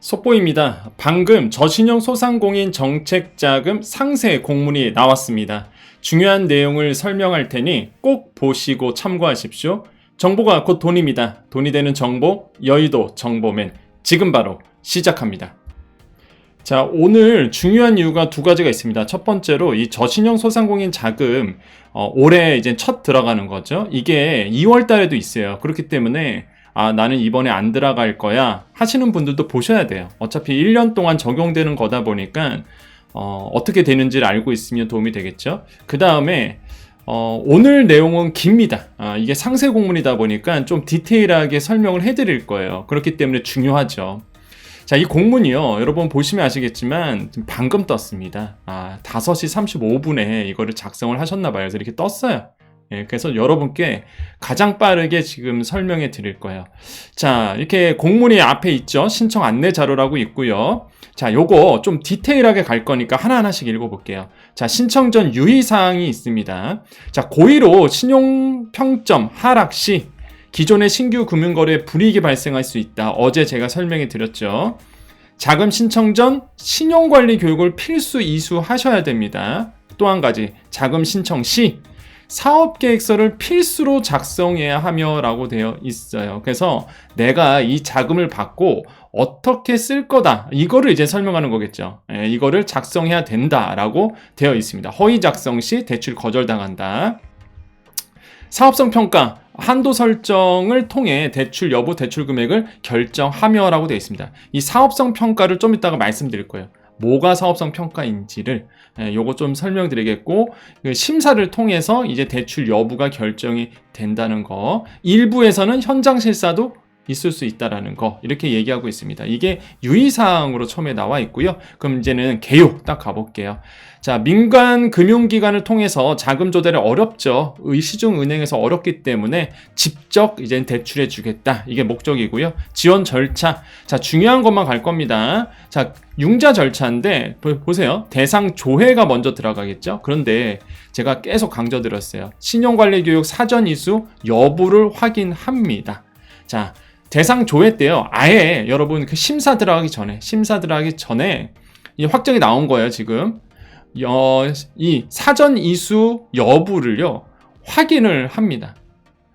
속보입니다. 방금 저신용 소상공인 정책자금 상세 공문이 나왔습니다. 중요한 내용을 설명할 테니 꼭 보시고 참고하십시오. 정보가 곧 돈입니다. 돈이 되는 정보, 여의도 정보맨 지금 바로 시작합니다. 자, 오늘 중요한 이유가 두 가지가 있습니다. 첫 번째로 이 저신용 소상공인 자금 올해 이제 첫 들어가는 거죠. 이게 2월 달에도 있어요. 그렇기 때문에 나는 이번에 안 들어갈 거야 하시는 분들도 보셔야 돼요. 어차피 1년 동안 적용되는 거다 보니까 어떻게 되는지를 알고 있으면 도움이 되겠죠. 그 다음에 오늘 내용은 깁니다. 이게 상세 공문이다 보니까 좀 디테일하게 설명을 해드릴 거예요. 그렇기 때문에 중요하죠. 자, 이 공문이요, 여러분 보시면 아시겠지만 방금 떴습니다. 5시 35분에 이거를 작성을 하셨나봐요. 그래서 이렇게 떴어요. 그래서 여러분께 가장 빠르게 지금 설명해 드릴 거예요. 자, 이렇게 공문이 앞에 있죠. 신청 안내 자료라고 있고요. 자, 요거 좀 디테일하게 갈 거니까 하나하나씩 읽어볼게요. 자, 신청 전 유의사항이 있습니다. 자, 고의로 신용평점 하락 시 기존의 신규 금융거래에 불이익이 발생할 수 있다. 어제 제가 설명해 드렸죠. 자금 신청 전 신용관리 교육을 필수 이수하셔야 됩니다. 또 한 가지, 자금 신청 시 사업계획서를 필수로 작성해야 하며 라고 되어 있어요. 그래서 내가 이 자금을 받고 어떻게 쓸 거다, 이거를 이제 설명하는 거겠죠. 이거를 작성해야 된다라고 되어 있습니다. 허위 작성 시 대출 거절당한다. 사업성 평가, 한도 설정을 통해 대출 여부, 대출 금액을 결정하며 라고 되어 있습니다. 이 사업성 평가를 좀 이따가 말씀드릴 거예요. 뭐가 사업성 평가인지를 요거 좀 설명드리겠고, 심사를 통해서 이제 대출 여부가 결정이 된다는 거, 일부에서는 현장 실사도 있을 수 있다라는 거, 이렇게 얘기하고 있습니다. 이게 유의사항으로 처음에 나와 있고요. 그럼 이제는 개요 딱 가볼게요. 자, 민간 금융기관을 통해서 자금 조달이 어렵죠. 시중은행에서 어렵기 때문에 직접 이제 대출해 주겠다. 이게 목적이고요. 지원 절차. 자, 중요한 것만 갈 겁니다. 자, 융자 절차인데 보세요. 대상 조회가 먼저 들어가겠죠. 그런데 제가 계속 강조드렸어요. 신용관리교육 사전 이수 여부를 확인합니다. 자, 대상 조회 때요, 아예 여러분 그 심사 들어가기 전에 이 확정이 나온 거예요. 지금 이 사전 이수 여부를요 확인을 합니다.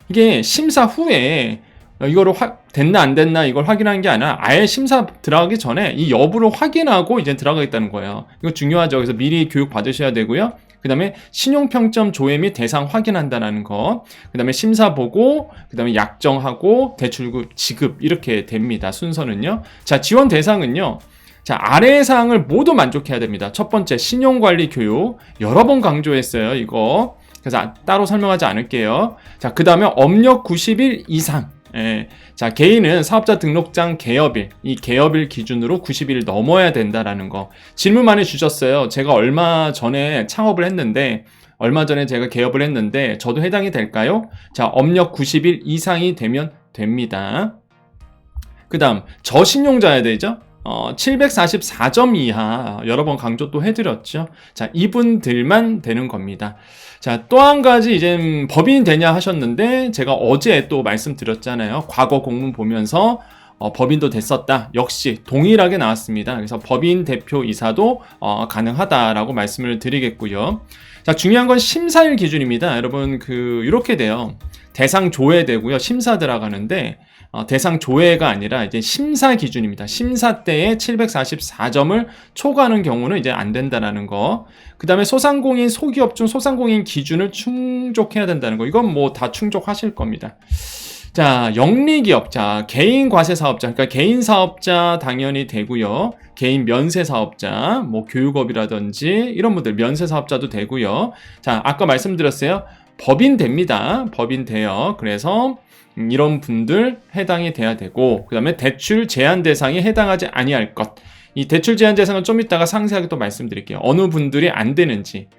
이게 심사 후에 이거를 됐나 안 됐나 이걸 확인하는 게 아니라 아예 심사 들어가기 전에 이 여부를 확인하고 이제 들어가겠다는 거예요. 이거 중요하죠. 그래서 미리 교육 받으셔야 되고요. 그 다음에 신용평점 조회 및 대상 확인한다는 거, 그 다음에 심사 보고, 그 다음에 약정하고 대출 지급, 이렇게 됩니다. 순서는요. 자, 지원 대상은요, 자, 아래의 사항을 모두 만족해야 됩니다. 첫 번째, 신용관리 교육. 여러 번 강조했어요, 이거. 그래서 따로 설명하지 않을게요. 자, 그 다음에 업력 90일 이상. 자, 개인은 사업자 등록장 개업일, 이 개업일 기준으로 90일 넘어야 된다라는 거. 질문 많이 주셨어요. 제가 얼마 전에 제가 개업을 했는데 저도 해당이 될까요? 자, 업력 90일 이상이 되면 됩니다. 그 다음, 저신용자야 되죠? 744점 이하, 여러 번 강조 또 해드렸죠. 자, 이분들만 되는 겁니다. 자, 또 한 가지, 이제 법인이 되냐 하셨는데, 제가 어제 또 말씀드렸잖아요. 과거 공문 보면서 법인도 됐었다. 역시 동일하게 나왔습니다. 그래서 법인 대표 이사도 가능하다라고 말씀을 드리겠고요. 자, 중요한 건 심사일 기준입니다. 여러분, 이렇게 돼요. 대상 조회되고요. 심사 들어가는데, 대상 조회가 아니라 이제 심사 기준입니다. 심사 때에 744점을 초과하는 경우는 이제 안 된다라는 거. 그 다음에 소상공인, 소기업 중 소상공인 기준을 충족해야 된다는 거. 이건 뭐 다 충족하실 겁니다. 자, 영리기업, 자, 개인 과세사업자, 그러니까 개인 사업자 당연히 되고요. 개인 면세사업자, 뭐 교육업이라든지 이런 분들 면세사업자도 되고요. 자, 아까 말씀드렸어요. 법인 됩니다. 법인 돼요. 그래서 이런 분들 해당이 돼야 되고, 그 다음에 대출 제한 대상에 해당하지 아니할 것. 이 대출 제한 대상은 좀 이따가 상세하게 또 말씀드릴게요. 어느 분들이 안 되는지.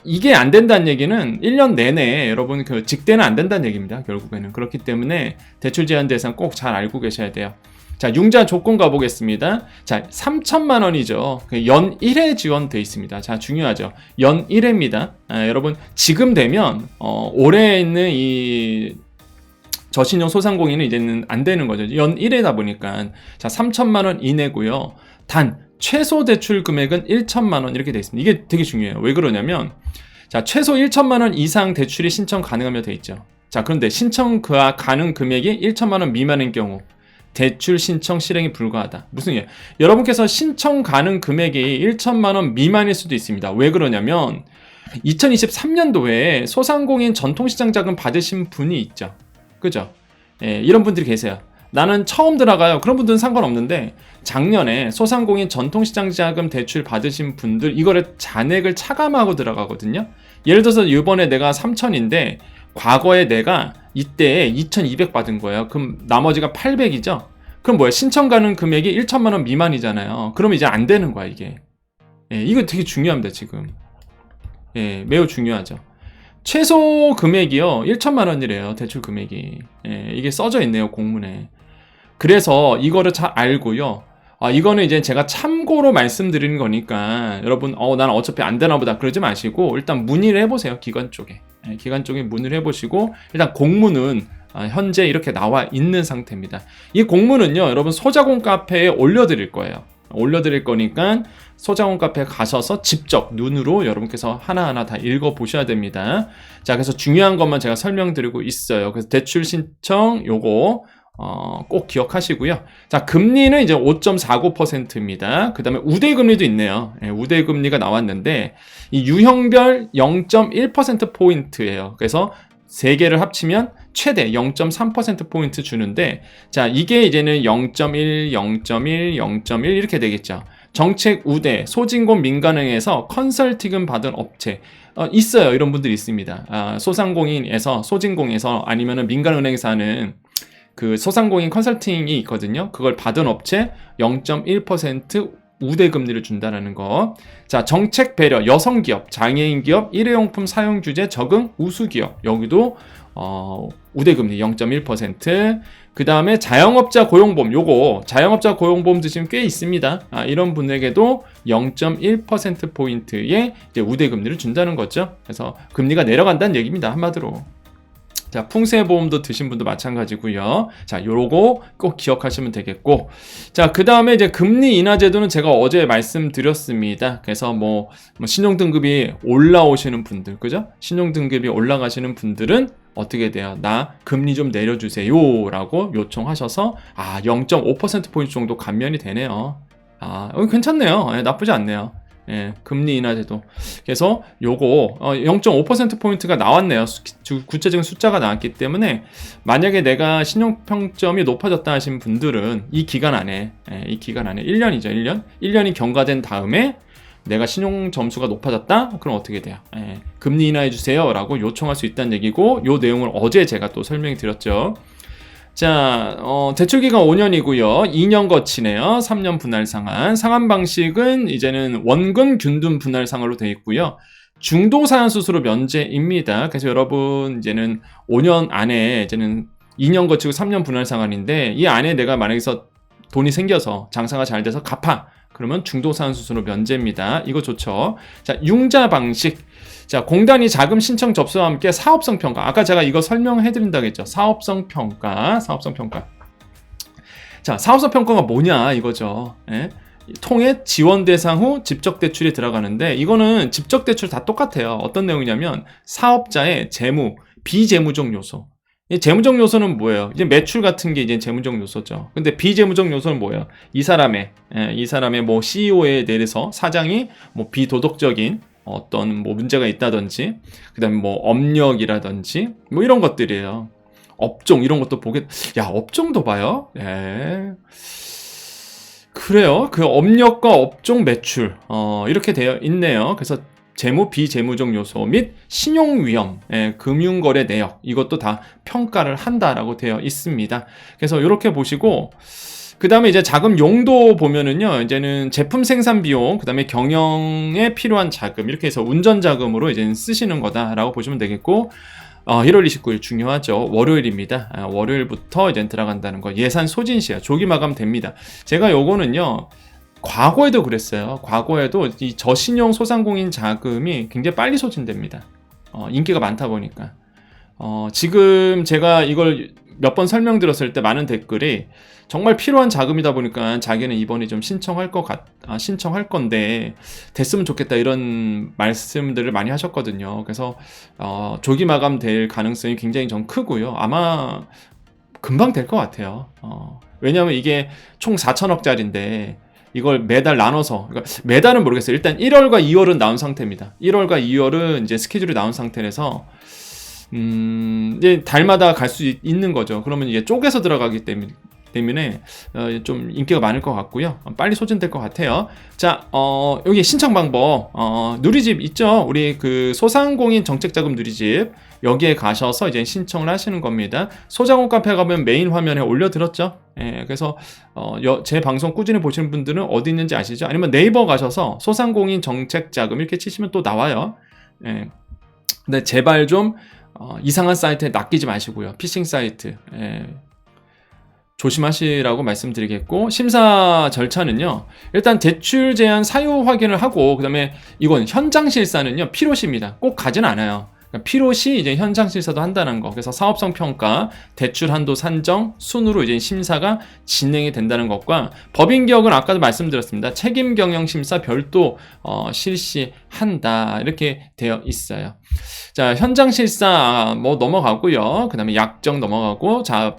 이게 안 된다는 얘기는 1년 내내 여러분 직대는 안 된다는 얘기입니다. 결국에는. 그렇기 때문에 대출 제한 대상 꼭 잘 알고 계셔야 돼요. 자, 융자 조건 가보겠습니다. 자, 3천만 원이죠. 연 1회 지원돼 있습니다. 자, 중요하죠. 연 1회입니다. 여러분, 지금 되면, 올해 있는 이 저신용 소상공인은 이제는 안 되는 거죠. 연 1회다 보니까. 자, 3천만 원 이내고요. 단 최소 대출 금액은 1천만 원 이렇게 돼 있습니다. 이게 되게 중요해요. 왜 그러냐면 자, 최소 1천만 원 이상 대출이 신청 가능하며 돼 있죠. 자, 그런데 신청 가능 금액이 1천만 원 미만인 경우 대출 신청 실행이 불가하다. 무슨 얘기예요? 여러분께서 신청 가능 금액이 1천만 원 미만일 수도 있습니다. 왜 그러냐면 2023년도에 소상공인 전통시장 자금 받으신 분이 있죠. 그죠? 예, 이런 분들이 계세요. 나는 처음 들어가요. 그런 분들은 상관없는데 작년에 소상공인 전통시장 자금 대출 받으신 분들 이거를 잔액을 차감하고 들어가거든요. 예를 들어서 이번에 내가 3천인데 과거에 내가 이때 2,200 받은 거예요. 그럼 나머지가 800이죠? 그럼 뭐야? 신청 가능 금액이 1천만 원 미만이잖아요. 그럼 이제 안 되는 거야, 이게. 예, 이거 되게 중요합니다, 지금. 예, 매우 중요하죠. 최소 금액이요, 1천만 원이래요, 대출 금액이. 예, 이게 써져 있네요, 공문에. 그래서 이거를 잘 알고요. 이거는 이제 제가 참고로 말씀드리는 거니까 여러분 나는 어차피 안 되나 보다 그러지 마시고 일단 문의를 해보세요. 기관 쪽에. 기관 쪽에 문의를 해보시고 일단 공문은 현재 이렇게 나와 있는 상태입니다. 이 공문은요, 여러분 소자공 카페에 올려드릴 거예요. 올려드릴 거니까 소자공 카페에 가셔서 직접 눈으로 여러분께서 하나하나 다 읽어보셔야 됩니다. 자, 그래서 중요한 것만 제가 설명드리고 있어요. 그래서 대출 신청 요거 꼭 기억하시고요. 자, 금리는 이제 5.49%입니다. 그 다음에 우대금리도 있네요. 예, 우대금리가 나왔는데, 이 유형별 0.1%포인트예요. 그래서 3개를 합치면 최대 0.3%포인트 주는데, 자, 이게 이제는 0.1, 0.1, 0.1 이렇게 되겠죠. 정책 우대, 소진공 민간은행에서 컨설팅을 받은 업체, 있어요. 이런 분들이 있습니다. 소상공인에서, 소진공에서 아니면은 민간은행에서 하는 그 소상공인 컨설팅이 있거든요. 그걸 받은 업체 0.1% 우대금리를 준다는 거. 자, 정책 배려, 여성기업, 장애인 기업, 일회용품 사용 규제 적응 우수기업. 여기도 우대금리 0.1%. 그 다음에 자영업자 고용보험. 요거 자영업자 고용보험 드시면 꽤 있습니다. 이런 분에게도 0.1%포인트의 이제 우대금리를 준다는 거죠. 그래서 금리가 내려간다는 얘기입니다. 한마디로. 자, 풍세보험도 드신 분도 마찬가지고요. 자, 요거 꼭 기억하시면 되겠고. 자, 그 다음에 이제 금리 인하 제도는 제가 어제 말씀드렸습니다. 그래서 뭐 신용등급이 올라오시는 분들, 그죠? 신용등급이 올라가시는 분들은 어떻게 돼요? 나 금리 좀 내려주세요 라고 요청하셔서 0.5%포인트 정도 감면이 되네요. 괜찮네요. 나쁘지 않네요. 예, 금리 인하 제도. 그래서 요거 0.5%포인트가 나왔네요. 구체적인 숫자가 나왔기 때문에 만약에 내가 신용평점이 높아졌다 하신 분들은 이 기간 안에 1년이죠. 1년이 경과된 다음에 내가 신용 점수가 높아졌다? 그럼 어떻게 돼요? 금리 인하해 주세요 라고 요청할 수 있다는 얘기고, 요 내용을 어제 제가 또 설명해 드렸죠. 자, 대출기간 5년이고요. 2년 거치네요. 3년 분할 상환. 상환 방식은 이제는 원금 균등 분할 상환으로 되어 있고요. 중도 사연 수수료 면제입니다. 그래서 여러분 이제는 5년 안에 이제는 2년 거치고 3년 분할 상환인데, 이 안에 내가 만약에서 돈이 생겨서 장사가 잘 돼서 갚아. 그러면 중도 사연 수수료 면제입니다. 이거 좋죠. 자, 융자 방식. 자, 공단이 자금 신청 접수와 함께 사업성 평가. 아까 제가 이거 설명해 드린다고 했죠. 사업성 평가. 자, 사업성 평가가 뭐냐 이거죠. 예? 통해 지원 대상 후 직접 대출이 들어가는데, 이거는 직접 대출 다 똑같아요. 어떤 내용이냐면 사업자의 재무, 비재무적 요소. 이 재무적 요소는 뭐예요? 이제 매출 같은 게 이제 재무적 요소죠. 근데 비재무적 요소는 뭐예요? 이 사람의 뭐 CEO에 대해서 사장이 뭐 비도덕적인 어떤 뭐 문제가 있다든지, 그 다음에 뭐 업력이라든지 뭐 이런 것들이에요. 업종 이런 것도 업종도 봐요? 예. 그래요. 그 업력과 업종 매출 이렇게 되어 있네요. 그래서 재무 비재무적 요소 및 신용위험, 금융거래 내역, 이것도 다 평가를 한다라고 되어 있습니다. 그래서 이렇게 보시고, 그 다음에 이제 자금 용도 보면은요, 이제는 제품 생산 비용, 그 다음에 경영에 필요한 자금, 이렇게 해서 운전 자금으로 이제 쓰시는 거다라고 보시면 되겠고, 1월 29일 중요하죠. 월요일입니다. 월요일부터 이제 들어간다는 거. 예산 소진 시야, 조기 마감 됩니다. 제가 요거는요, 과거에도 그랬어요. 과거에도 이 저신용 소상공인 자금이 굉장히 빨리 소진됩니다. 인기가 많다 보니까. 지금 제가 이걸 몇 번 설명드렸을 때 많은 댓글이 정말 필요한 자금이다 보니까 자기는 이번에 좀 신청할 건데 됐으면 좋겠다 이런 말씀들을 많이 하셨거든요. 그래서 조기 마감될 가능성이 굉장히 좀 크고요. 아마 금방 될 것 같아요. 왜냐하면 이게 총 4천억짜리인데 이걸 매달 나눠서, 그러니까 매달은 모르겠어요. 일단 1월과 2월은 나온 상태입니다. 1월과 2월은 이제 스케줄이 나온 상태라서 이제 달마다 갈 수 있는 거죠. 그러면 이게 쪼개서 들어가기 때문에 좀 인기가 많을 것 같고요. 빨리 소진될 것 같아요. 자, 여기 신청 방법, 누리집 있죠? 우리 그 소상공인 정책자금 누리집 여기에 가셔서 이제 신청을 하시는 겁니다. 소자공 카페 가면 메인 화면에 올려드렸죠? 예, 그래서 제 방송 꾸준히 보시는 분들은 어디 있는지 아시죠? 아니면 네이버 가셔서 소상공인 정책자금 이렇게 치시면 또 나와요. 예, 근데 제발 좀 이상한 사이트에 낚이지 마시고요. 피싱 사이트. 예. 조심하시라고 말씀드리겠고, 심사 절차는요, 일단 대출 제한 사유 확인을 하고, 그 다음에 이건 현장 실사는요, 필요시입니다. 꼭 가진 않아요. 그러니까 필요시 이제 현장 실사도 한다는 거. 그래서 사업성 평가, 대출 한도 산정, 순으로 이제 심사가 진행이 된다는 것과, 법인 기억은 아까도 말씀드렸습니다. 책임 경영 심사 별도 실시한다. 이렇게 되어 있어요. 자, 현장 실사 뭐 넘어가고요. 그 다음에 약정 넘어가고, 자,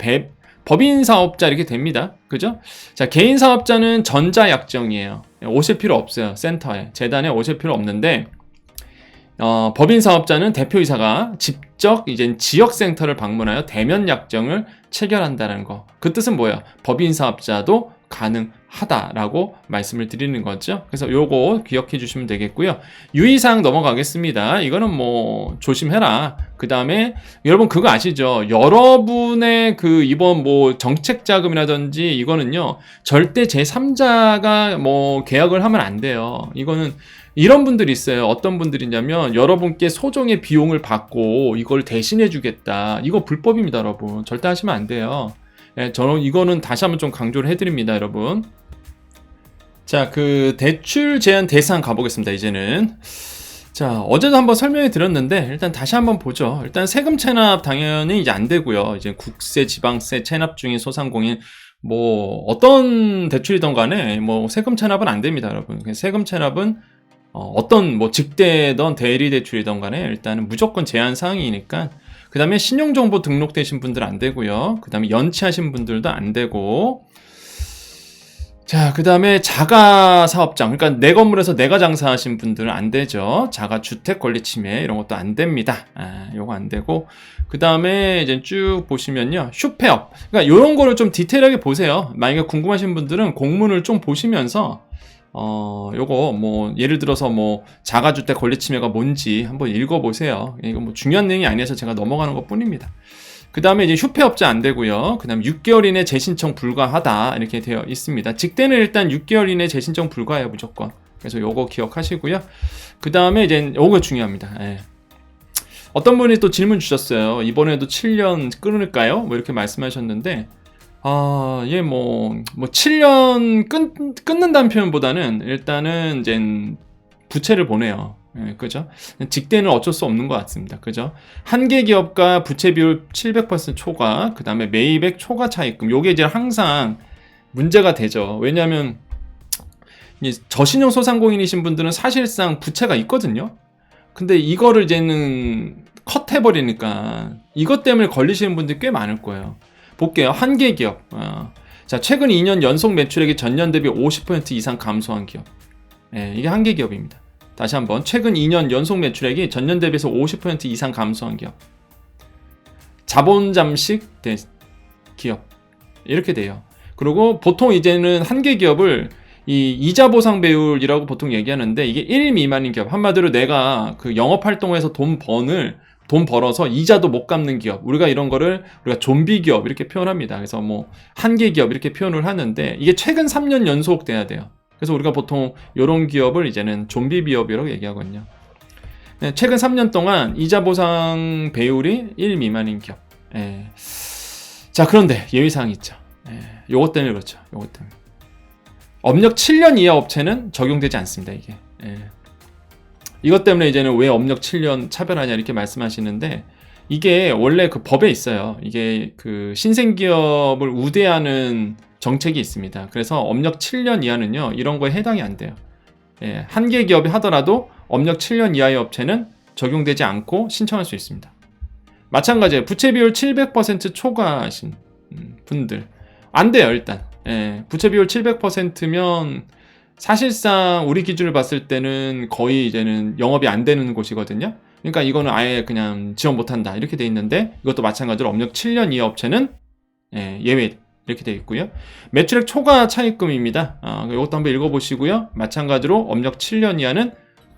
법인 사업자 이렇게 됩니다. 그죠? 자, 개인 사업자는 전자약정이에요. 오실 필요 없어요. 센터에. 재단에 오실 필요 없는데, 법인 사업자는 대표이사가 직접 이제 지역센터를 방문하여 대면 약정을 체결한다는 거. 그 뜻은 뭐예요? 법인 사업자도 가능하다라고 말씀을 드리는 거죠. 그래서 요거 기억해 주시면 되겠고요. 유의사항 넘어가겠습니다. 이거는 뭐 조심해라. 그 다음에 여러분 그거 아시죠? 여러분의 그 이번 뭐 정책자금이라든지 이거는요, 절대 제3자가 뭐 계약을 하면 안 돼요. 이거는 이런 분들이 있어요. 어떤 분들이냐면 여러분께 소정의 비용을 받고 이걸 대신해 주겠다. 이거 불법입니다, 여러분. 절대 하시면 안 돼요. 예, 저는 이거는 다시 한번 좀 강조를 해드립니다, 여러분. 자, 그 대출 제한 대상 가보겠습니다, 이제는. 자, 어제도 한번 설명해 드렸는데 일단 다시 한번 보죠. 일단 세금 체납 당연히 이제 안 되고요. 이제 국세, 지방세 체납 중인 소상공인 뭐 어떤 대출이든 간에 뭐 세금 체납은 안 됩니다, 여러분. 세금 체납은 어떤 뭐 직대든 대리 대출이든 간에 일단은 무조건 제한 사항이니까. 그 다음에 신용정보 등록되신 분들 안 되고요. 그 다음에 연체하신 분들도 안 되고. 자, 그 다음에 자가사업장, 그러니까 내 건물에서 내가 장사하신 분들은 안 되죠. 자가주택 권리 침해 이런 것도 안 됩니다. 요거 안 되고. 그 다음에 이제 쭉 보시면요, 슈페업, 그러니까 요런 거를 좀 디테일하게 보세요. 만약에 궁금하신 분들은 공문을 좀 보시면서 요거 뭐 예를 들어서 뭐 자가주택 권리 침해가 뭔지 한번 읽어보세요. 이거 뭐 중요한 내용이 아니어서 제가 넘어가는 것 뿐입니다. 그 다음에 이제 휴폐업자 안 되고요. 그 다음에 6개월 이내 재신청 불가하다 이렇게 되어 있습니다. 직대는 일단 6개월 이내 재신청 불가해요, 무조건. 그래서 요거 기억하시고요. 그 다음에 이제 요거 중요합니다. 예. 어떤 분이 또 질문 주셨어요. 이번에도 7년 끊을까요? 뭐 이렇게 말씀하셨는데, 예, 뭐 7년 끊는다는 표현보다는 일단은 이제 부채를 보내요. 예, 그죠? 직대는 어쩔 수 없는 것 같습니다. 그죠? 한계 기업가 부채 비율 700% 초과, 그 다음에 매입액 초과 차입금. 요게 이제 항상 문제가 되죠. 왜냐하면 저신용 소상공인이신 분들은 사실상 부채가 있거든요. 근데 이거를 이제는 컷해버리니까 이것 때문에 걸리시는 분들이 꽤 많을 거예요. 볼게요. 한계 기업. 자, 최근 2년 연속 매출액이 전년 대비 50% 이상 감소한 기업. 예, 이게 한계 기업입니다. 다시 한번, 최근 2년 연속 매출액이 전년 대비해서 50% 이상 감소한 기업. 자본 잠식 기업. 이렇게 돼요. 그리고 보통 이제는 한계 기업을 이 이자 보상 배율이라고 보통 얘기하는데, 이게 1 미만인 기업. 한마디로 내가 그 영업 활동에서 돈 벌어서 이자도 못 갚는 기업. 우리가 이런 거를 우리가 좀비 기업 이렇게 표현합니다. 그래서 뭐 한계 기업 이렇게 표현을 하는데, 이게 최근 3년 연속 돼야 돼요. 그래서 우리가 보통 이런 기업을 이제는 좀비 기업이라고 얘기하거든요. 네, 최근 3년 동안 이자 보상 배율이 1 미만인 기업. 예. 자, 그런데 예외사항이 있죠. 예. 요것 때문에 그렇죠. 요것 때문에. 업력 7년 이하 업체는 적용되지 않습니다, 이게. 예. 이것 때문에 이제는 왜 업력 7년 차별하냐 이렇게 말씀하시는데, 이게 원래 그 법에 있어요. 이게 그 신생기업을 우대하는 정책이 있습니다. 그래서 업력 7년 이하는요, 이런 거에 해당이 안 돼요. 예, 한 개 기업이 하더라도 업력 7년 이하의 업체는 적용되지 않고 신청할 수 있습니다. 마찬가지예요. 부채 비율 700% 초과하신 분들 안 돼요. 일단 부채 비율 700%면 사실상 우리 기준을 봤을 때는 거의 이제는 영업이 안 되는 곳이거든요. 그러니까 이거는 아예 그냥 지원 못한다 이렇게 돼 있는데, 이것도 마찬가지로 업력 7년 이하 업체는 예외 이렇게 돼 있고요. 매출액 초과 차입금입니다. 이것도 한번 읽어보시고요. 마찬가지로 업력 7년 이하는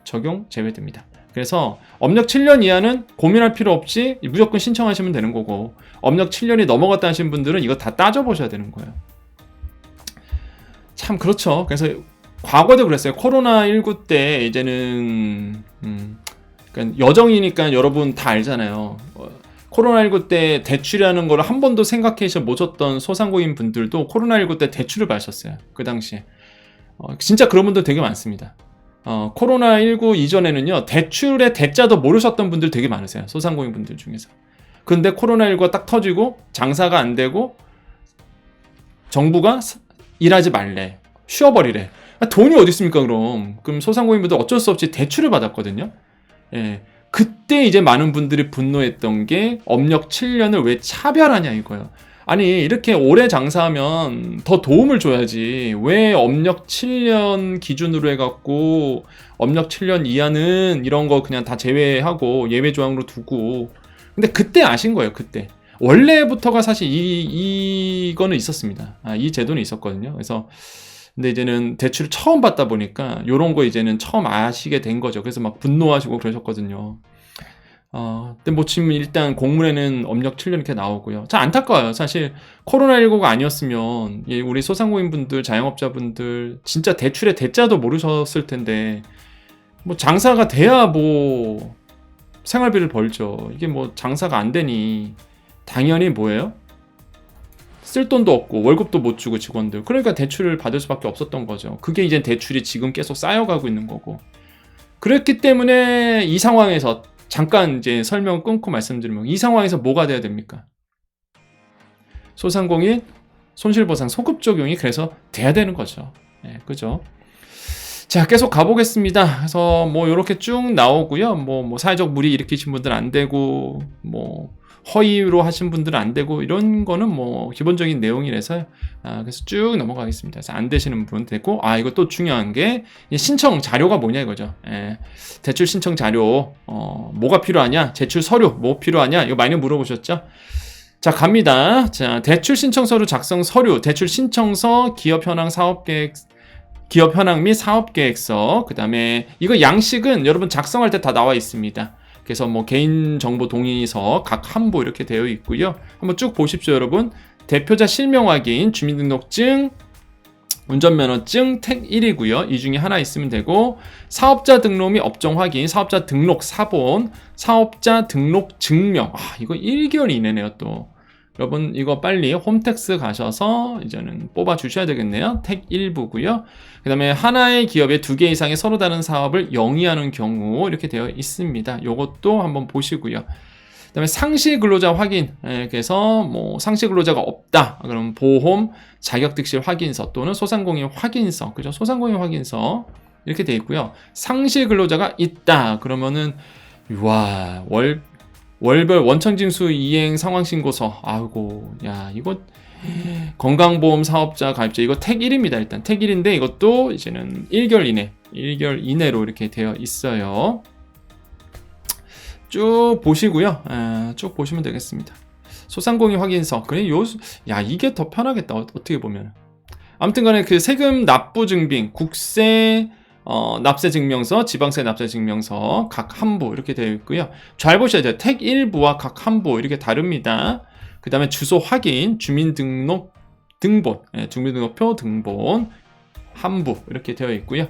적용 제외됩니다. 그래서 업력 7년 이하는 고민할 필요 없이 무조건 신청하시면 되는 거고, 업력 7년이 넘어갔다 하신 분들은 이거 다 따져보셔야 되는 거예요. 참 그렇죠. 그래서 과거도 그랬어요. 코로나19 때 이제는 그러니까 여정이니까 여러분 다 알잖아요. 코로나19 때 대출이라는 걸 한 번도 생각해서 보셨던 소상공인 분들도 코로나19 때 대출을 받으셨어요. 그 당시에. 진짜 그런 분들 되게 많습니다. 코로나19 이전에는요, 대출의 대자도 모르셨던 분들 되게 많으세요. 소상공인 분들 중에서. 근데 코로나19가 딱 터지고 장사가 안 되고 정부가 일하지 말래. 쉬어버리래. 돈이 어디 있습니까, 그럼? 그럼 소상공인 분들 어쩔 수 없이 대출을 받았거든요. 예. 그때 이제 많은 분들이 분노했던 게 업력 7년을 왜 차별하냐 이거예요. 아니 이렇게 오래 장사하면 더 도움을 줘야지 왜 업력 7년 기준으로 해갖고 업력 7년 이하는 이런 거 그냥 다 제외하고 예외 조항으로 두고. 근데 그때 아신 거예요. 그때 원래부터가 사실 이거는 있었습니다. 이 제도는 있었거든요. 그래서 근데 이제는 대출을 처음 받다 보니까 요런 거 이제는 처음 아시게 된 거죠. 그래서 막 분노하시고 그러셨거든요. 근데 뭐 지금 일단 공문에는 업력 7년 이렇게 나오고요. 참 안타까워요. 사실 코로나19가 아니었으면 우리 소상공인분들, 자영업자분들 진짜 대출의 대자도 모르셨을 텐데, 뭐 장사가 돼야 뭐 생활비를 벌죠. 이게 뭐 장사가 안 되니 당연히 뭐예요? 쓸 돈도 없고 월급도 못 주고 직원들. 그러니까 대출을 받을 수밖에 없었던 거죠. 그게 이제 대출이 지금 계속 쌓여가고 있는 거고. 그랬기 때문에 이 상황에서 잠깐 이제 설명 끊고 말씀드리면, 이 상황에서 뭐가 돼야 됩니까? 소상공인 손실보상 소급 적용이 그래서 돼야 되는 거죠. 그죠? 자, 계속 가보겠습니다. 그래서 뭐 이렇게 쭉 나오고요. 뭐 사회적 무리 일으키신 분들 안 되고, 뭐 허위로 하신 분들은 안 되고, 이런 거는 뭐 기본적인 내용이라서 그래서 쭉 넘어가겠습니다. 그래서 안 되시는 분 되고, 이거 또 중요한 게 신청 자료가 뭐냐 이거죠. 대출 신청 자료 뭐가 필요하냐, 제출 서류 뭐 필요하냐, 이거 많이 물어보셨죠? 자, 갑니다. 자, 대출 신청 서류 작성 서류, 대출 신청서, 기업 현황 및 사업계획서, 그 다음에 이거 양식은 여러분 작성할 때 다 나와 있습니다. 그래서 뭐 개인정보 동의서 각 한부 이렇게 되어 있고요. 한번 쭉 보십시오, 여러분. 대표자 실명 확인, 주민등록증, 운전면허증, 택 1이고요. 이 중에 하나 있으면 되고, 사업자 등록 및 업종 확인, 사업자 등록 사본, 사업자 등록 증명. 이거 1개월 이내네요, 또. 여러분 이거 빨리 홈택스 가셔서 이제는 뽑아 주셔야 되겠네요. 택 1부고요. 그 다음에 하나의 기업에 2개 이상의 서로 다른 사업을 영위하는 경우 이렇게 되어 있습니다. 요것도 한번 보시고요. 그 다음에 상시 근로자 확인. 그래서 뭐 상시 근로자가 없다. 그럼 보험 자격득실 확인서 또는 소상공인 확인서. 그죠? 소상공인 확인서 이렇게 되어 있고요. 상시 근로자가 있다. 그러면은 와, 월별 원천징수 이행 상황신고서. 아이고, 야, 이거 건강보험 사업자 가입자 이거 택 1입니다. 일단 택 1인데 이것도 이제는 1개월 이내로 이렇게 되어 있어요. 쭉 보시고요. 쭉 보시면 되겠습니다. 소상공인 확인서. 그래, 이게 더 편하겠다. 어떻게 보면. 아무튼 간에 그 세금 납부 증빙, 국세 납세 증명서, 지방세 납세 증명서 각 한부 이렇게 되어 있고요. 잘 보셔야 돼요. 택 1부와 각 한부 이렇게 다릅니다. 그 다음에 주소 확인, 주민등록 등본, 주민등록표 등본 한부 이렇게 되어 있고요.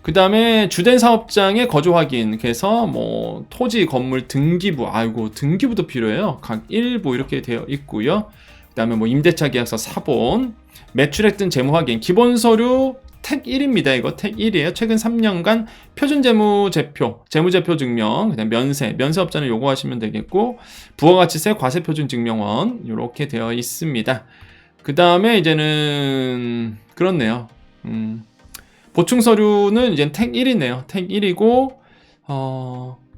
그 다음에 주된 사업장의 거주 확인, 그래서 뭐 토지 건물 등기부, 등기부도 필요해요. 각 1부 이렇게 되어 있고요. 그 다음에 뭐 임대차 계약서 사본, 매출액 등 재무 확인, 기본 서류 택 1입니다. 이거 택 1이에요. 최근 3년간 표준 재무제표, 재무제표 증명, 그다음 면세업자는 요거 하시면 되겠고, 부가가치세 과세표준증명원 이렇게 되어 있습니다. 그 다음에 이제는 그렇네요. 보충서류는 이제 택 1이네요. 택 1이고,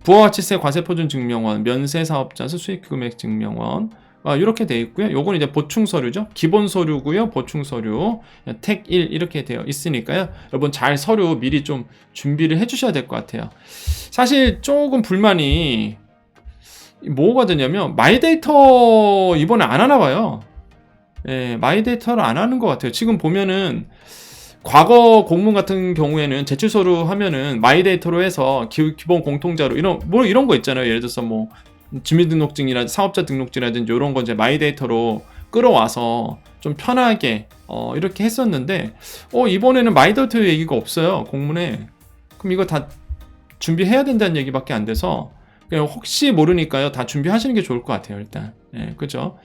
부가가치세 과세표준증명원, 면세사업자수 수익금액증명원, 이렇게 되어 있고요. 요건 이제 보충서류죠. 기본서류고요. 보충서류 택 1 이렇게 되어 있으니까요. 여러분 잘 서류 미리 좀 준비를 해주셔야 될 것 같아요. 사실 조금 불만이 뭐가 되냐면 마이데이터 이번에 안 하나 봐요. 예, 마이데이터를 안 하는 것 같아요. 지금 보면은 과거 공문 같은 경우에는 제출서류 하면은 마이데이터로 해서 기본 공통자료 이런 거 있잖아요. 예를 들어서 뭐 주민등록증이라든지 사업자 등록증이라든지 이런 거 이제 마이데이터로 끌어와서 좀 편하게 이렇게 했었는데 이번에는 마이데이터 얘기가 없어요. 공문에. 그럼 이거 다 준비해야 된다는 얘기밖에 안 돼서 그냥 혹시 모르니까요. 다 준비하시는 게 좋을 것 같아요. 일단. 예, 그죠?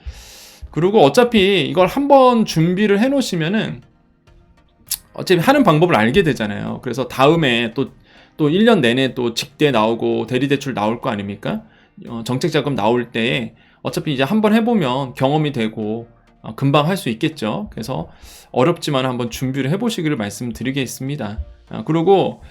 그리고 어차피 이걸 한번 준비를 해 놓으시면은 어차피 하는 방법을 알게 되잖아요. 그래서 다음에 또 1년 내내 또 직대 나오고 대리대출 나올 거 아닙니까? 정책자금 나올 때에 어차피 이제 한번 해보면 경험이 되고 금방 할 수 있겠죠. 그래서 어렵지만 한번 준비를 해보시기를 말씀드리겠습니다. 그리고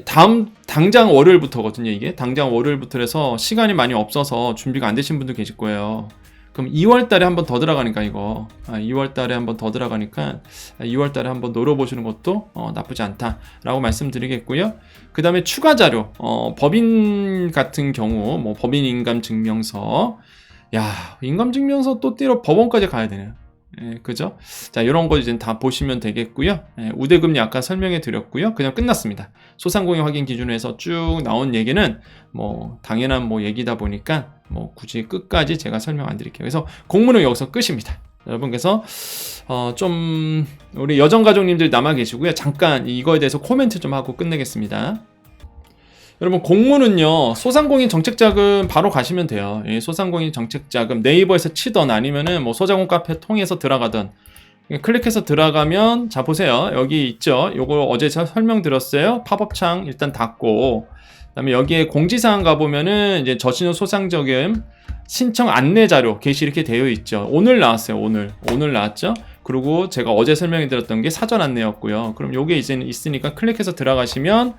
당장 월요일부터거든요. 이게 당장 월요일부터 해서 시간이 많이 없어서 준비가 안 되신 분도 계실 거예요. 그럼 2월 달에 한번 더 들어가니까 이거 2월 달에 한번 더 들어가니까 2월 달에 한번 노려보시는 것도 나쁘지 않다라고 말씀드리겠고요. 그 다음에 추가 자료, 법인 같은 경우 뭐 법인 인감 증명서, 인감 증명서 또 떼러 법원까지 가야 되네요. 예, 그죠? 자, 이런 거 이제 다 보시면 되겠고요. 예, 우대금리 아까 설명해 드렸고요. 그냥 끝났습니다. 소상공인 확인 기준에서 쭉 나온 얘기는 뭐 당연한 뭐 얘기다 보니까 뭐 굳이 끝까지 제가 설명 안 드릴게요. 그래서 공문은 여기서 끝입니다. 여러분, 그래서 좀 우리 여정가족님들 남아 계시고요. 잠깐 이거에 대해서 코멘트 좀 하고 끝내겠습니다. 여러분, 공문은요, 소상공인 정책자금 바로 가시면 돼요. 예, 소상공인 정책자금 네이버에서 치던 아니면은 뭐 소자공 카페 통해서 들어가던 클릭해서 들어가면, 자 보세요. 여기 있죠. 요거 어제 제가 설명드렸어요. 팝업창 일단 닫고, 그다음에 여기에 공지사항 가보면은 이제 저신용 소상자금 신청 안내 자료 게시 이렇게 되어 있죠. 오늘 나왔어요. 오늘 나왔죠. 그리고 제가 어제 설명해 드렸던 게 사전 안내였고요. 그럼 요게 이제 있으니까 클릭해서 들어가시면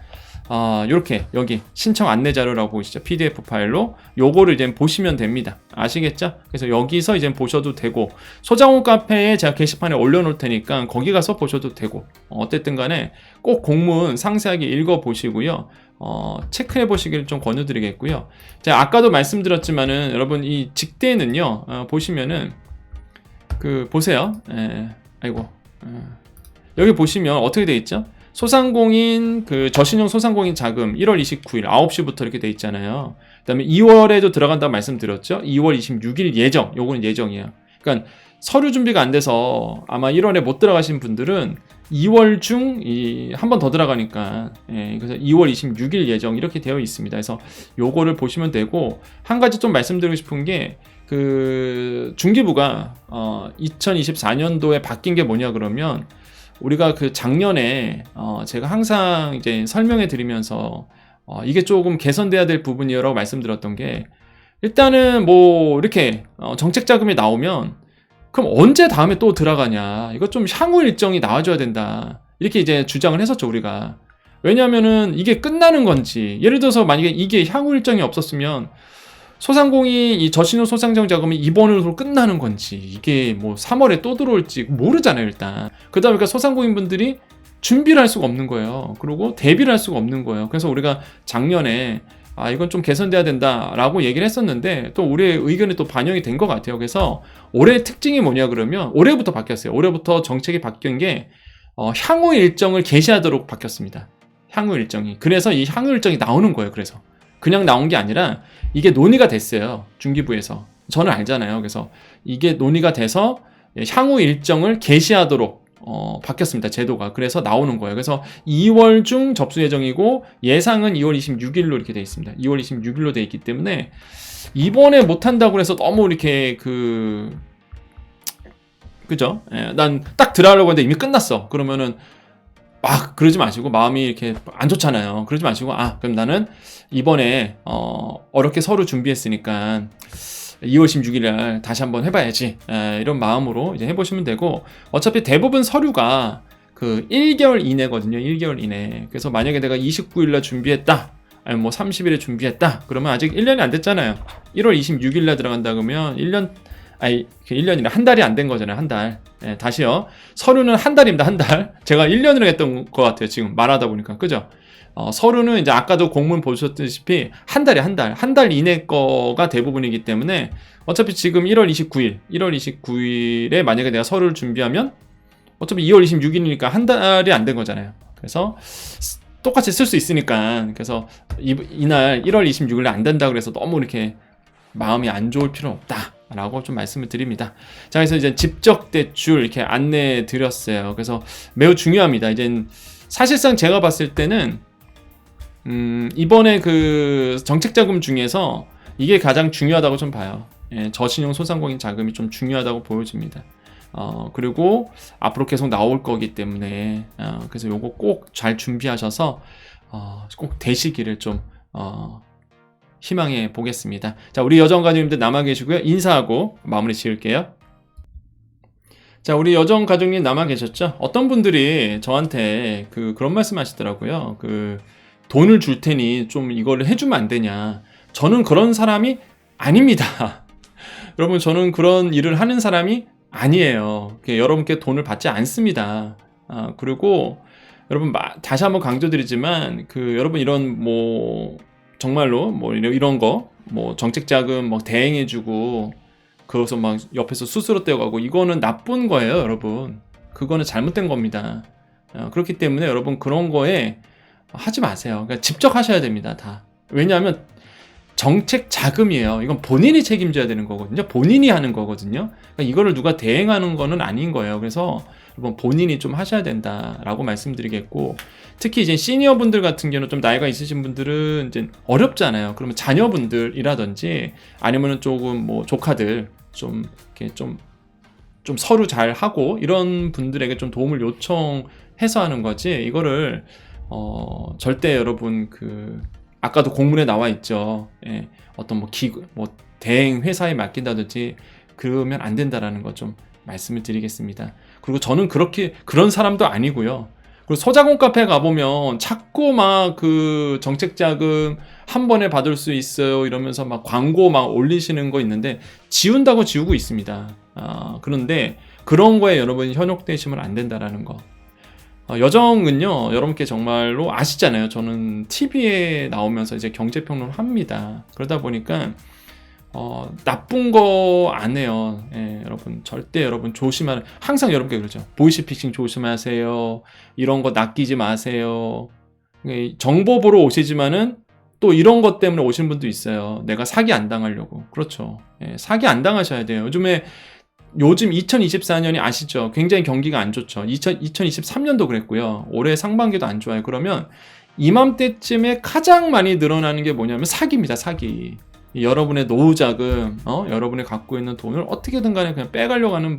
요렇게 여기 신청 안내 자료라고 보이시죠? PDF 파일로 요거를 이제 보시면 됩니다. 아시겠죠? 그래서 여기서 이제 보셔도 되고, 소장훈 카페에 제가 게시판에 올려놓을 테니까 거기 가서 보셔도 되고, 어쨌든 간에 꼭 공문 상세하게 읽어 보시고요. 체크해 보시기를 좀 권유드리겠고요. 제가 아까도 말씀드렸지만은 여러분, 이 직대는요, 보시면은 보세요. 여기 보시면 어떻게 돼 있죠? 소상공인 저신용 소상공인 자금 1월 29일 9시부터 이렇게 돼 있잖아요. 그다음에 2월에도 들어간다고 말씀드렸죠. 2월 26일 예정. 요거는 예정이에요. 그러니까 서류 준비가 안 돼서 아마 1월에 못 들어가신 분들은 2월 중 한 번 더 들어가니까, 그래서 2월 26일 예정 이렇게 되어 있습니다. 그래서 요거를 보시면 되고, 한 가지 좀 말씀드리고 싶은 게 중기부가 2024년도에 바뀐 게 뭐냐 그러면, 우리가 작년에 제가 항상 이제 설명해 드리면서 이게 조금 개선돼야 될 부분이라고 말씀드렸던 게, 일단은 뭐 이렇게 정책 자금이 나오면 그럼 언제 다음에 또 들어가냐, 이거 좀 향후 일정이 나와줘야 된다, 이렇게 이제 주장을 했었죠 우리가. 왜냐하면은 이게 끝나는 건지, 예를 들어서 만약에 이게 향후 일정이 없었으면 소상공인 이 저신용 소상자금 자금이 이번으로 끝나는 건지, 이게 뭐 3월에 또 들어올지 모르잖아요 일단. 그러다 보니까 소상공인 분들이 준비를 할 수가 없는 거예요. 그리고 대비를 할 수가 없는 거예요. 그래서 우리가 작년에 이건 좀 개선돼야 된다라고 얘기를 했었는데, 또 우리의 의견이 또 반영이 된 것 같아요. 그래서 올해의 특징이 뭐냐 그러면, 올해부터 바뀌었어요. 올해부터 정책이 바뀐 게 향후 일정을 게시하도록 바뀌었습니다. 향후 일정이. 그래서 이 향후 일정이 나오는 거예요. 그래서 그냥 나온 게 아니라 이게 논의가 됐어요. 중기부에서. 저는 알잖아요. 그래서 이게 논의가 돼서 향후 일정을 게시하도록 바뀌었습니다. 제도가. 그래서 나오는 거예요. 그래서 2월 중 접수 예정이고, 예상은 2월 26일로 이렇게 돼 있습니다. 2월 26일로 돼 있기 때문에 이번에 못한다고 해서 너무 이렇게 그죠? 난 딱 들어가려고 했는데 이미 끝났어. 그러면은 막 그러지 마시고, 마음이 이렇게 안 좋잖아요. 그러지 마시고, 그럼 나는 이번에 어렵게 서류 준비했으니까 2월 16일 날 다시 한번 해봐야지, 이런 마음으로 이제 해보시면 되고, 어차피 대부분 서류가 그 1개월 이내거든요. 1개월 이내. 그래서 만약에 내가 29일 날 준비했다, 아니 뭐 30일에 준비했다, 그러면 아직 1년이 안 됐잖아요. 1월 26일 날 들어간다 그러면 1년이라 한 달이 안 된 거잖아요. 한 달. 다시요. 서류는 한 달입니다. 한 달. 제가 1년을 했던 것 같아요. 지금 말하다 보니까. 그죠? 서류는 이제 아까도 공문 보셨다시피 한 달에 한 달. 한 달 이내 거가 대부분이기 때문에 어차피 지금 1월 29일에 만약에 내가 서류를 준비하면 어차피 2월 26일이니까 한 달이 안 된 거잖아요. 그래서 똑같이 쓸 수 있으니까. 그래서 이날 1월 26일에 안 된다 그래서 너무 이렇게 마음이 안 좋을 필요는 없다 라고 좀 말씀을 드립니다. 자, 그래서 이제 집적대출 이렇게 안내해 드렸어요. 그래서 매우 중요합니다. 이제 사실상 제가 봤을 때는 이번에 그 정책자금 중에서 이게 가장 중요하다고 좀 봐요. 저신용 소상공인 자금이 좀 중요하다고 보여집니다. 그리고 앞으로 계속 나올 거기 때문에 그래서 요거 꼭 잘 준비하셔서 꼭 되시기를 좀 희망해 보겠습니다. 자, 우리 여정가족님들 남아 계시고요. 인사하고 마무리 지을게요. 자, 우리 여정가족님 남아 계셨죠? 어떤 분들이 저한테 그런 말씀 하시더라고요. 돈을 줄 테니 좀 이거를 해주면 안 되냐. 저는 그런 사람이 아닙니다. 여러분, 저는 그런 일을 하는 사람이 아니에요. 여러분께 돈을 받지 않습니다. 그리고 여러분, 다시 한번 강조드리지만 여러분 이런 정말로 이런 거 정책자금 대행해주고 그래서 막 옆에서 수수료 떼어가고 이거는 나쁜 거예요, 여러분. 그거는 잘못된 겁니다. 그렇기 때문에 여러분 그런 거에 하지 마세요. 그러니까 집적하셔야 됩니다, 다. 왜냐하면 정책 자금이에요. 이건 본인이 책임져야 되는 거거든요. 본인이 하는 거거든요. 그러니까 이거를 누가 대행하는 거는 아닌 거예요. 그래서 여러분 본인이 좀 하셔야 된다라고 말씀드리겠고, 특히 이제 시니어 분들 같은 경우는 좀 나이가 있으신 분들은 이제 어렵잖아요. 그러면 자녀분들이라든지 아니면은 조금 조카들 이렇게 좀 서류 잘 하고 이런 분들에게 좀 도움을 요청해서 하는 거지, 이거를 절대 여러분 아까도 공문에 나와 있죠. 어떤 대행 회사에 맡긴다든지 그러면 안 된다라는 거 좀 말씀을 드리겠습니다. 그리고 저는 그런 사람도 아니고요. 그리고 소자공 카페 가보면 자꾸 정책자금 한 번에 받을 수 있어요 이러면서 광고 올리시는 거 있는데, 지운다고 지우고 있습니다. 그런데 그런 거에 여러분 현혹되시면 안 된다라는 거. 여정은요, 여러분께 정말로 아시잖아요. 저는 TV에 나오면서 이제 경제평론을 합니다. 그러다 보니까 나쁜 거 안 해요. 여러분 절대 여러분 항상 여러분께 그러죠. 보이스피싱 조심하세요. 이런 거 낚이지 마세요. 정보 보러 오시지만은 또 이런 것 때문에 오시는 분도 있어요. 내가 사기 안 당하려고. 그렇죠. 사기 안 당하셔야 돼요. 요즘 2024년이 아시죠? 굉장히 경기가 안 좋죠. 2023년도 그랬고요. 올해 상반기도 안 좋아요. 그러면 이맘때쯤에 가장 많이 늘어나는 게 뭐냐면 사기입니다. 사기. 여러분의 노후자금, 여러분이 갖고 있는 돈을 어떻게든 간에 그냥 빼가려고 하는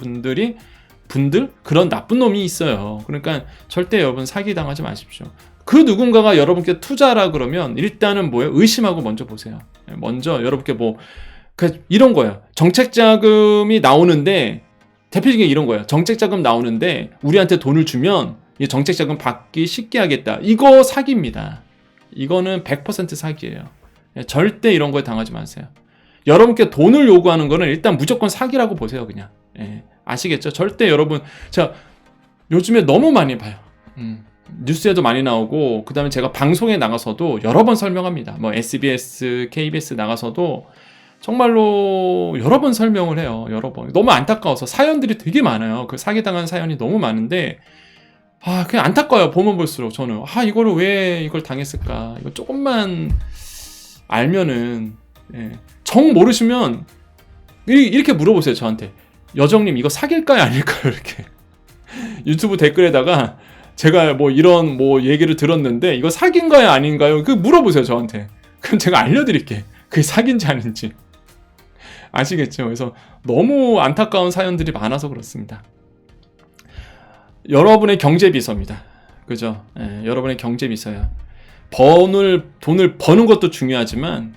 그런 나쁜 놈이 있어요. 그러니까 절대 여러분 사기 당하지 마십시오. 그 누군가가 여러분께 투자라 그러면 일단은 의심하고 먼저 보세요. 먼저 여러분께 이런 거예요. 정책자금이 나오는데, 대표적인 게 이런 거예요. 정책자금 나오는데 우리한테 돈을 주면 이 정책자금 받기 쉽게 하겠다. 이거 사기입니다. 이거는 100% 사기예요. 절대 이런 거에 당하지 마세요. 여러분께 돈을 요구하는 거는 일단 무조건 사기라고 보세요, 그냥. 아시겠죠? 절대 여러분, 요즘에 너무 많이 봐요. 뉴스에도 많이 나오고, 그 다음에 제가 방송에 나가서도 여러 번 설명합니다. SBS, KBS 나가서도 정말로 여러 번 설명을 해요. 여러 번. 너무 안타까워서 사연들이 되게 많아요. 사기당한 사연이 너무 많은데, 그냥 안타까워요. 보면 볼수록 저는. 이거를 왜 이걸 당했을까? 이거 조금만 알면은, 정 모르시면 이렇게 물어보세요, 저한테. 여정님, 이거 사기일까요? 아닐까요? 이렇게. 유튜브 댓글에다가 제가 이런 얘기를 들었는데, 이거 사기인가요? 아닌가요? 물어보세요, 저한테. 그럼 제가 알려드릴게. 그게 사기인지 아닌지. 아시겠죠? 그래서 너무 안타까운 사연들이 많아서 그렇습니다. 여러분의 경제비서입니다. 그죠? 예, 여러분의 경제 비서야. 돈을 버는 것도 중요하지만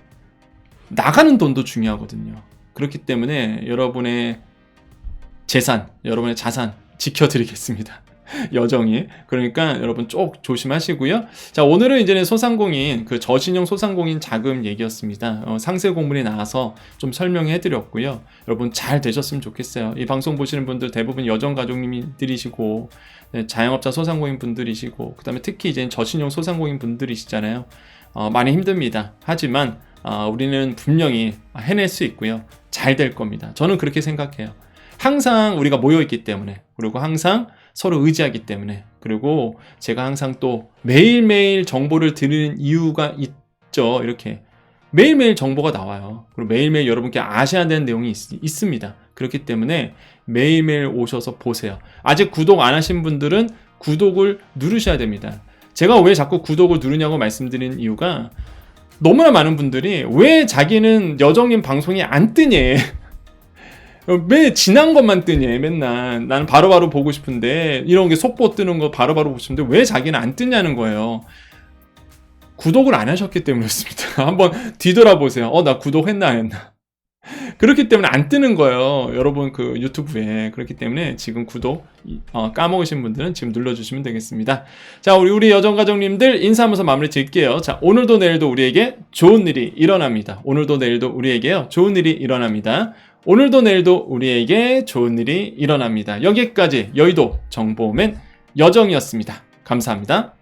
나가는 돈도 중요하거든요. 그렇기 때문에 여러분의 재산, 여러분의 자산 지켜드리겠습니다. 여정이. 그러니까 여러분 쭉 조심하시고요. 자, 오늘은 이제는 소상공인, 그 저신용 소상공인 자금 얘기였습니다. 상세 공문이 나와서 좀 설명해 드렸고요. 여러분 잘 되셨으면 좋겠어요. 이 방송 보시는 분들 대부분 여정 가족님들이시고, 네, 자영업자 소상공인 분들이시고, 그 다음에 특히 이제 저신용 소상공인 분들이시잖아요. 많이 힘듭니다. 하지만 우리는 분명히 해낼 수 있고요. 잘 될 겁니다. 저는 그렇게 생각해요. 항상 우리가 모여있기 때문에, 그리고 항상 서로 의지하기 때문에, 그리고 제가 항상 또 매일매일 정보를 드리는 이유가 있죠. 이렇게 매일매일 정보가 나와요. 그리고 매일매일 여러분께 아셔야 되는 내용이 있습니다. 그렇기 때문에 매일매일 오셔서 보세요. 아직 구독 안 하신 분들은 구독을 누르셔야 됩니다. 제가 왜 자꾸 구독을 누르냐고 말씀드린 이유가, 너무나 많은 분들이 왜 자기는 여정님 방송이 안 뜨니? 왜 지난 것만 뜨니? 맨날 나는 바로바로 보고 싶은데, 이런 게 속보 뜨는 거 바로바로 보고 싶은데 왜 자기는 안 뜨냐는 거예요. 구독을 안 하셨기 때문이었습니다. 한번 뒤돌아보세요. 나 구독했나 안 했나? 그렇기 때문에 안 뜨는 거예요. 여러분 그 유튜브에. 그렇기 때문에 지금 구독 까먹으신 분들은 지금 눌러주시면 되겠습니다. 자, 우리 여정가족님들 인사하면서 마무리 짓게요. 자, 오늘도 내일도 우리에게 좋은 일이 일어납니다. 오늘도 내일도 우리에게요, 좋은 일이 일어납니다. 오늘도 내일도 우리에게 좋은 일이 일어납니다. 여기까지 여의도 정보맨 여정이었습니다. 감사합니다.